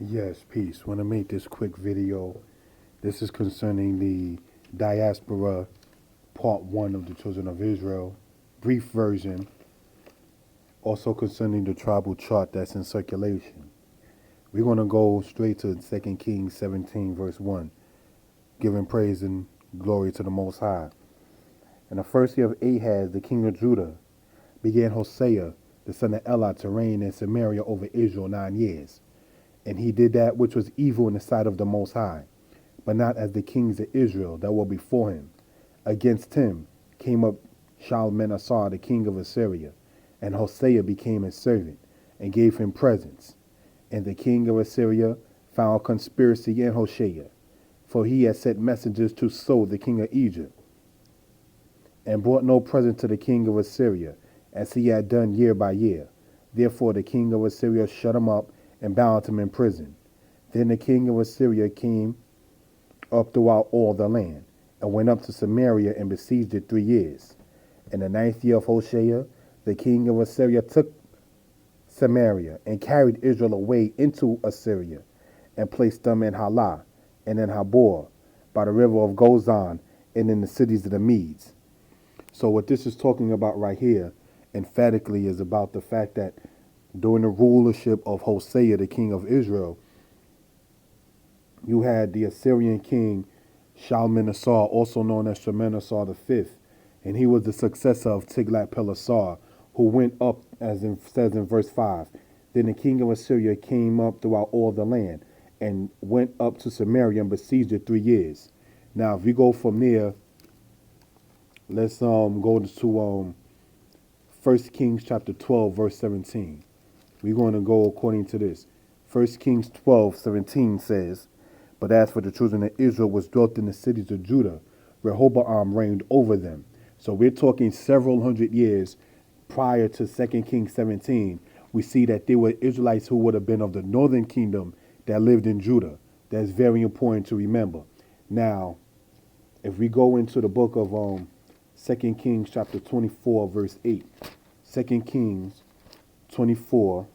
Yes, peace. Want to make this quick video. This is concerning the Diaspora Part 1 of the Children of Israel. Brief version. Also concerning the tribal chart that's in circulation. We're going to go straight to 2 Kings 17, verse 1, giving praise and glory to the Most High. In the first year of Ahaz, the king of Judah, began Hosea, the son of Elah, to reign in Samaria over Israel 9 years. And he did that which was evil in the sight of the Most High, but not as the kings of Israel that were before him. Against him came up Shalmaneser, the king of Assyria, and Hosea became his servant, and gave him presents. And the king of Assyria found conspiracy in Hosea, for he had sent messengers to So, the king of Egypt, and brought no present to the king of Assyria, as he had done year by year. Therefore the king of Assyria shut him up and bound him in prison. Then the king of Assyria came up throughout all the land, and went up to Samaria and besieged it 3 years. In the 9th year of Hoshea, the king of Assyria took Samaria, and carried Israel away into Assyria, and placed them in Halah, and in Habor, by the river of Gozan, and in the cities of the Medes. So what this is talking about right here, emphatically, is about the fact that during the rulership of Hosea, the king of Israel, you had the Assyrian king Shalmaneser, also known as Shalmaneser V, and he was the successor of Tiglath-Pileser, who went up, as it says in verse 5. Then the king of Assyria came up throughout all the land, and went up to Samaria and besieged it 3 years. Now, if we go from there, let's go to 1 Kings chapter 12, verse 17. We're going to go according to this. 1 Kings 12:17 says, But as for the children of Israel which dwelt in the cities of Judah, Rehoboam reigned over them. So we're talking several hundred years prior to 2 Kings 17. We see that there were Israelites who would have been of the northern kingdom that lived in Judah. That's very important to remember. Now, if we go into the book of 2 Kings chapter 24, verse 8. 2 Kings 24,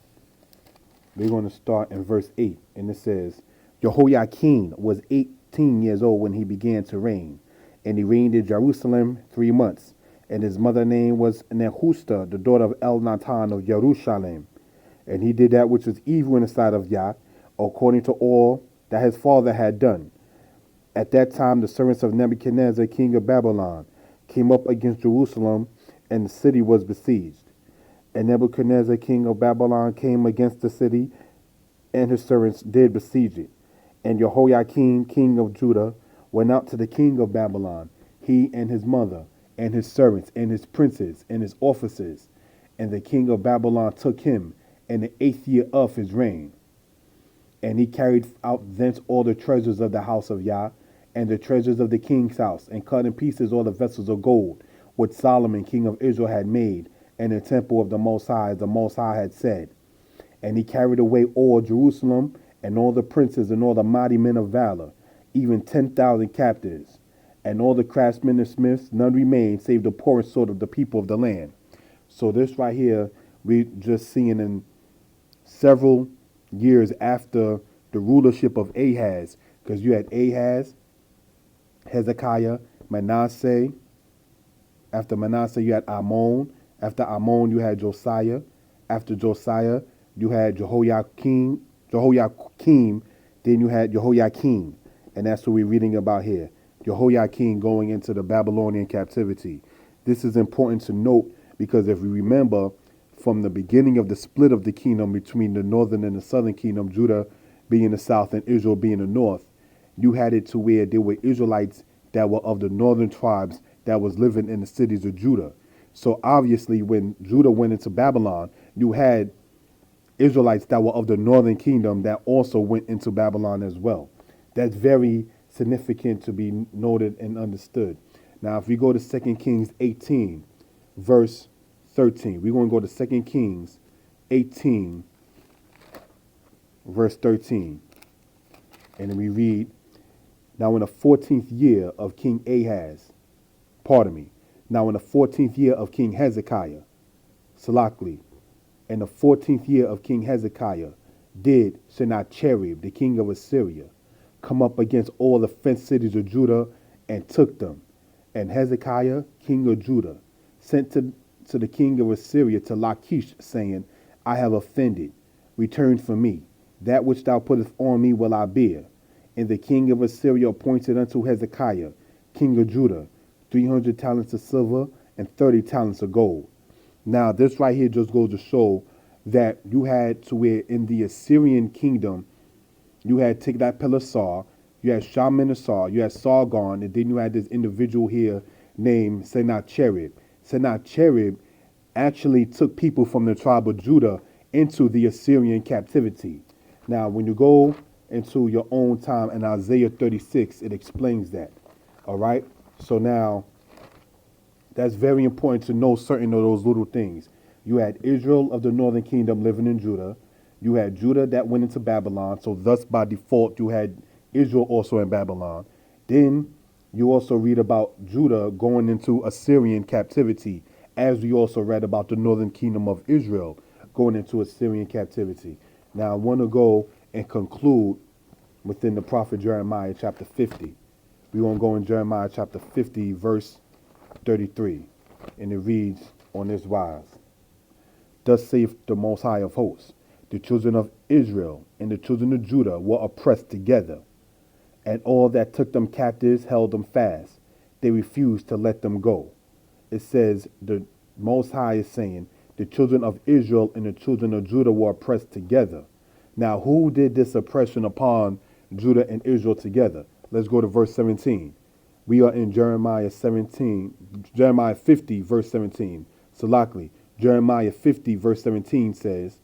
we're going to start in verse 8. And it says, Jehoiakim was 18 years old when he began to reign, and he reigned in Jerusalem 3 months. And his mother's name was Nehushta, the daughter of Elnathan of Jerusalem. And he did that which was evil in the sight of Yah, according to all that his father had done. At that time the servants of Nebuchadnezzar, king of Babylon, came up against Jerusalem, and the city was besieged. And Nebuchadnezzar, king of Babylon, came against the city, and his servants did besiege it. And Jehoiakim, king of Judah, went out to the king of Babylon, he and his mother, and his servants, and his princes, and his officers. And the king of Babylon took him in the 8th year of his reign. And he carried out thence all the treasures of the house of Yah, and the treasures of the king's house, and cut in pieces all the vessels of gold, which Solomon, king of Israel, had made, in the temple of the Most High, as the Most High had said. And he carried away all Jerusalem, and all the princes, and all the mighty men of valor, even 10,000 captives. And all the craftsmen and smiths, none remained, save the poorest sort of the people of the land. So this right here, we just seeing in several years after the rulership of Ahaz, because you had Ahaz, Hezekiah, Manasseh. After Manasseh, you had Ammon. After Ammon, you had Josiah. After Josiah, you had Jehoiakim. Then you had Jehoiakim. And that's what we're reading about here. Jehoiakim going into the Babylonian captivity. This is important to note because if we remember from the beginning of the split of the kingdom between the northern and the southern kingdom, Judah being the south and Israel being the north, you had it to where there were Israelites that were of the northern tribes that was living in the cities of Judah. So obviously when Judah went into Babylon, you had Israelites that were of the northern kingdom that also went into Babylon as well. That's very significant to be noted and understood. Now, if we go to 2 Kings 18, verse 13, we're going to go to 2 Kings 18, verse 13. And then we read, Now in the 14th year of King Ahaz, now in the 14th year of King Hezekiah, in the 14th year of King Hezekiah, did Sennacherib, the king of Assyria, come up against all the fenced cities of Judah and took them. And Hezekiah, king of Judah, sent to the king of Assyria to Lachish, saying, I have offended. Return from me. That which thou puttest on me will I bear. And the king of Assyria appointed unto Hezekiah, king of Judah, 300 talents of silver and 30 talents of gold. Now, this right here just goes to show that you had to where in the Assyrian kingdom, you had Tiglath-Pileser, you had Shalmaneser, you had Sargon, and then you had this individual here named Sennacherib. Sennacherib actually took people from the tribe of Judah into the Assyrian captivity. Now, when you go into your own time in Isaiah 36, it explains that. All right? So now, that's very important to know certain of those little things. You had Israel of the northern kingdom living in Judah. You had Judah that went into Babylon. So thus, by default, you had Israel also in Babylon. Then you also read about Judah going into Assyrian captivity, as we also read about the northern kingdom of Israel going into Assyrian captivity. Now, I want to go and conclude within the prophet Jeremiah chapter 50. We're going to go in Jeremiah chapter 50, verse 33. And it reads on this wise. Thus saith the Most High of hosts, the children of Israel and the children of Judah were oppressed together, and all that took them captives held them fast. They refused to let them go. It says the Most High is saying, the children of Israel and the children of Judah were oppressed together. Now, who did this oppression upon Judah and Israel together? Let's go to verse 17. We are in Jeremiah 50, verse 17. Salakli, Jeremiah 50, verse 17 says,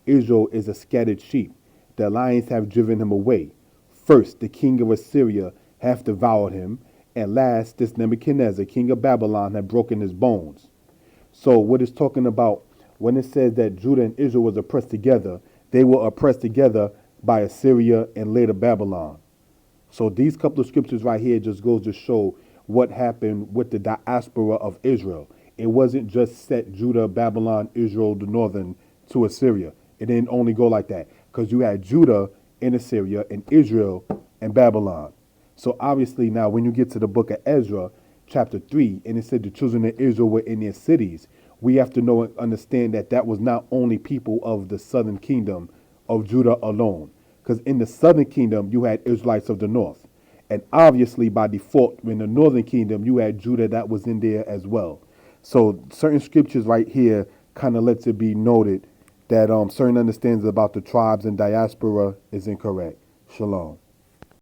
Israel is a scattered sheep. The lions have driven him away. First, the king of Assyria hath devoured him, and last, this Nebuchadnezzar, king of Babylon, had broken his bones. So what it's talking about when it says that Judah and Israel was oppressed together, they were oppressed together by Assyria and later Babylon. So these couple of scriptures right here just goes to show what happened with the diaspora of Israel. It wasn't just set Judah, Babylon, Israel, the northern to Assyria. It didn't only go like that because you had Judah in Assyria and Israel and Babylon. So obviously now when you get to the book of Ezra, chapter 3, and it said the children of Israel were in their cities, we have to know and understand that that was not only people of the southern kingdom of Judah alone. Because in the southern kingdom, you had Israelites of the north. And obviously, by default, in the northern kingdom, you had Judah that was in there as well. So certain scriptures right here kind of lets it be noted that certain understandings about the tribes and diaspora is incorrect. Shalom.